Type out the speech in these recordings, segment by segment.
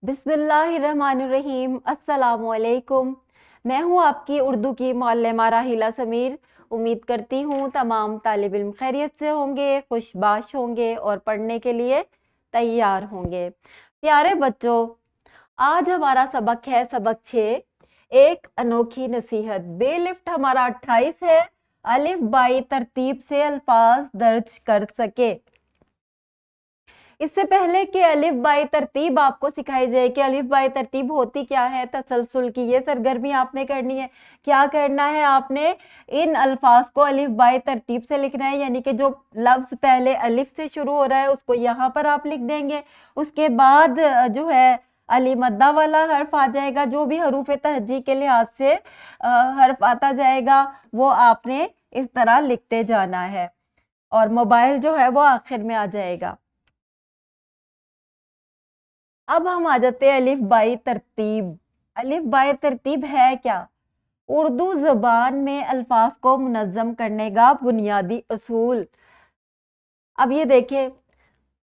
बिस्मिल्लाहिर्रहमानिर्रहीम। अस्सलाम वालेकुम। मैं हूँ आपकी उर्दू की मुअल्लिमा राहिला समीर। उम्मीद करती हूँ तमाम तालिब इल्म खैरियत से होंगे, खुशबाश होंगे और पढ़ने के लिए तैयार होंगे। प्यारे बच्चों, आज हमारा सबक है सबक 6, एक अनोखी नसीहत। बे लिफ्ट हमारा 28 है। अलिफ बाई तरतीब से अल्फाज दर्ज कर सके। इससे पहले कि अलिफ बाई तरतीब आपको सिखाई जाए कि अलिफ बाई तरतीब होती क्या है, तसलसल की ये सरगर्मी आपने करनी है। क्या करना है, आपने इन अल्फाज को अलिफ बाई तरतीब से लिखना है, यानी कि जो लफ्ज पहले अलिफ से शुरू हो रहा है उसको यहाँ पर आप लिख देंगे। उसके बाद जो है अली मद्दा वाला हर्फ आ जाएगा, जो भी हरूफ तहज्जी के लिहाज से हर्फ आता जाएगा वो आपने इस तरह लिखते जाना है, और मोबाइल जो है वो आखिर में आ जाएगा। अब हम आ जाते हैं अलिफ बाई तरतीब। अलिफ बाई तरतीब है क्या? उर्दू ज़बान में अल्फाज को मुनज़्ज़म करने का बुनियादी असूल। अब ये देखें,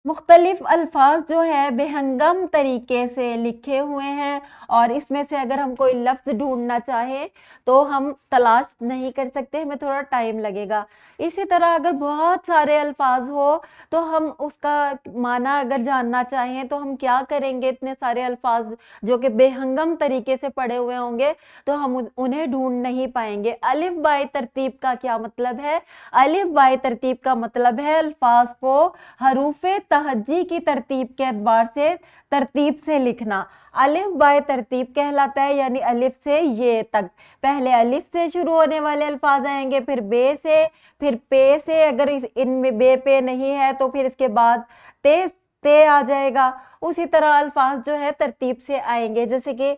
मुख्तलिफ अल्फाज जो है बेहंगम तरीके से लिखे हुए हैं, और इसमें से अगर हम कोई लफ्ज़ ढूंढना चाहें तो हम तलाश नहीं कर सकते, हमें थोड़ा टाइम लगेगा। इसी तरह अगर बहुत सारे अल्फाज हो तो हम उसका माना अगर जानना चाहें तो हम क्या करेंगे, इतने सारे अल्फाज जो कि बेहंगम तरीके से पड़े हुए होंगे तो हम उन्हें ढूंढ नहीं पाएंगे। अलिफ बाई तरतीब का क्या मतलब है? अलिफ बाई तरतीब का मतलब है अल्फाज को हरूफे तहज्जी की तरतीब के एतबार से तरतीब से लिखना। अलिफ बाय तरतीब कहलाता है, यानी अलिफ से ये तक। पहले अलिफ से शुरू होने वाले अल्फाज आएंगे, फिर बे से, फिर पे से। अगर इनमें बे पे नहीं है तो फिर इसके बाद ते आ जाएगा। उसी तरह अल्फाज जो है तरतीब से आएंगे, जैसे कि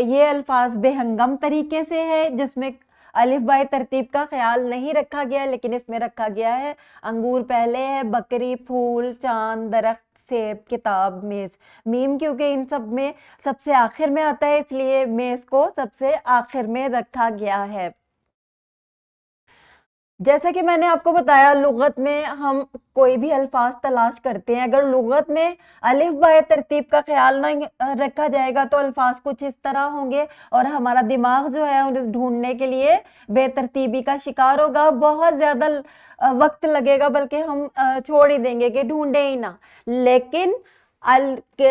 ये अल्फाज बेहंगम तरीके से है जिसमें अलिफ बाई तरतीब का ख्याल नहीं रखा गया, लेकिन इसमें रखा गया है। अंगूर पहले है, बकरी, फूल, चांद, दरख्त, सेब, किताब, मेज। मीम क्योंकि इन सब में सबसे आखिर में आता है, इसलिए मेज को सबसे आखिर में रखा गया है। जैसा कि मैंने आपको बताया, लुगत में हम कोई भी अल्फाज तलाश करते हैं, अगर लुगत में अलिफ बाय तरतीब का ख्याल नहीं रखा जाएगा तो अल्फाज कुछ इस तरह होंगे, और हमारा दिमाग जो है उन्हें ढूंढने के लिए बेतरतीबी का शिकार होगा। बहुत ज्यादा वक्त लगेगा, बल्कि हम छोड़ ही देंगे कि ढूंढे ही ना। लेकिन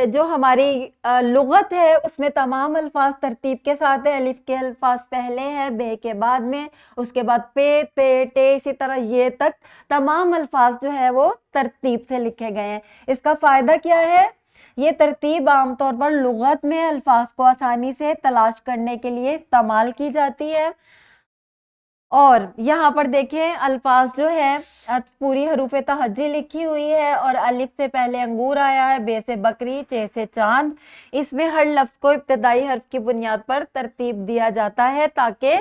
जो हमारी लुगत है उसमें तमाम अल्फाज तरतीब के साथ है। अलिफ के अल्फाज पहले हैं, बे के बाद में, उसके बाद पे, ते, टे, इसी तरह ये तक तमाम अल्फाज जो है वो तरतीब से लिखे गए हैं। इसका फायदा क्या है? ये तरतीब आमतौर पर लुगत में अल्फाज को आसानी से तलाश करने के लिए इस्तेमाल की जाती है। और यहाँ पर देखें, अल्फाज जो है पूरी हरूफे तहज्जी लिखी हुई है, और अलिफ से पहले अंगूर आया है, बे से बकरी, चे से चांद। इसमें हर लफ्ज को इब्तदाई हर्फ की बुनियाद पर तरतीब दिया जाता है ताकि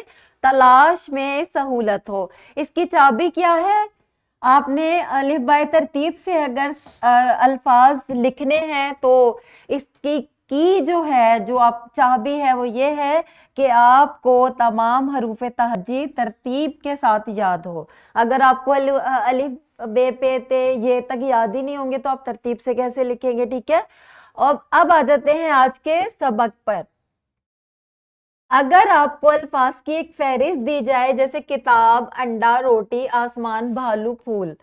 तलाश में सहूलत हो। इसकी चाबी क्या है? आपने अलिफ बाय तरतीब से अगर अल्फाज लिखने हैं तो इसकी की जो है, जो आप चाबी है वो ये है कि आपको तमाम हरूफे तहज्जी तरतीब के साथ याद हो। अगर आपको अलिफ बे पे ते ये तक याद ही नहीं होंगे तो आप तरतीब से कैसे लिखेंगे? ठीक है। और अब आ जाते हैं आज के सबक पर। अगर आपको अल्फाज की एक फहरिस्त दी जाए, जैसे किताब, अंडा, रोटी, आसमान, भालू, फूल,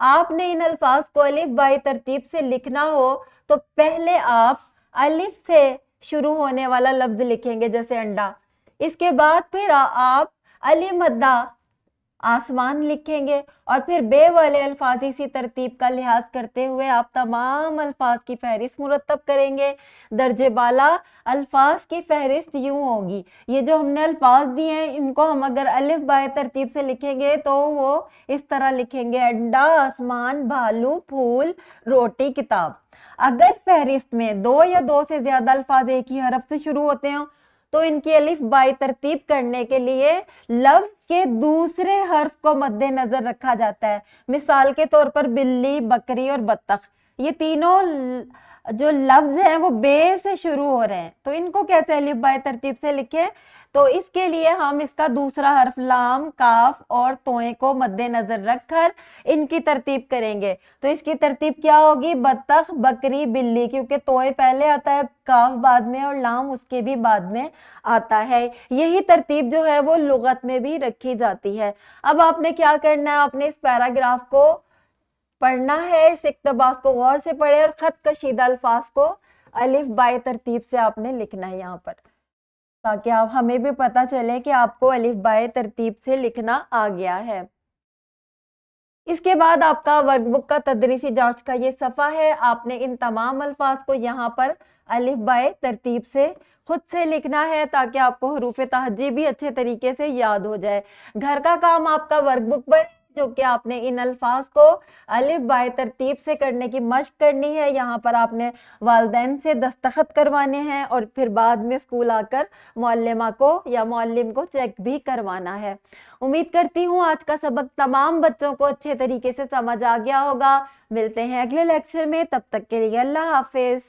आपने इन अल्फाज को अलिफ बाई तरतीब से लिखना हो तो पहले आप अलिफ से शुरू होने वाला लफ्ज लिखेंगे, जैसे अंडा। इसके बाद फिर आप अली मद्दा आसमान लिखेंगे, और फिर बे वाले अल्फाज इसी तरतीब का लिहाज करते हुए आप तमाम अल्फाज की फहरिस्त मुरतब करेंगे। दर्जे बाला अल्फाज की फहरिस्त यूं होगी, ये जो हमने अल्फाज दिए हैं इनको हम अगर अलिफ बाय तरतीब से लिखेंगे तो वो इस तरह लिखेंगे: अंडा, आसमान, भालू, फूल, रोटी, किताब। अगर फहरिस्त में दो या दो से ज्यादा अल्फाज एक ही हरफ से शुरू होते हो तो इनकी अलिफ बाई तरतीब करने के लिए लफ्ज के दूसरे हर्फ को मद्देनजर रखा जाता है। मिसाल के तौर पर बिल्ली, बकरी और बत्तख, ये तीनों जो लफ्ज हैं वो बे से शुरू हो रहे हैं, तो इनको कैसे अलिफ बाय तरतीब से लिखें? तो इसके लिए हम इसका दूसरा हर्फ लाम, काफ और तोए को मद्देनजर रखकर इनकी तरतीब करेंगे। तो इसकी तरतीब क्या होगी? बत्तख, बकरी, बिल्ली, क्योंकि तोए पहले आता है, काफ बाद में और लाम उसके भी बाद में आता है। यही तरतीब जो है वो लुगत में भी रखी जाती है। अब आपने क्या करना है, आपने इस पैराग्राफ को पढ़ना है, इस इक्तबास को गौर से पढ़े और खत कशीदा अल्फाज को अलिफ बाय तरतीब से आपने लिखना है यहाँ पर, ताकि आप हमें भी पता चले कि आपको अलिफ बाय तरतीब से लिखना आ गया है। इसके बाद आपका वर्कबुक का तदरीसी जांच का ये सफ़ा है। आपने इन तमाम अल्फाज को यहाँ पर अलिफ बाय तरतीब से खुद से लिखना है, ताकि आपको हरूफ तहज्जी भी अच्छे तरीके से याद हो जाए। घर का काम आपका वर्कबुक पर, जो कि आपने इन अल्फाज को अलिफ बाय तरतीब से करने की मश्क करनी है। यहाँ पर आपने वालिदैन से दस्तखत करवाने हैं और फिर बाद में स्कूल आकर मुअल्लिमा को या मुअल्लिम को चेक भी करवाना है। उम्मीद करती हूँ आज का सबक तमाम बच्चों को अच्छे तरीके से समझ आ गया होगा। मिलते हैं अगले लेक्चर में, तब तक के लिए अल्लाह हाफिज।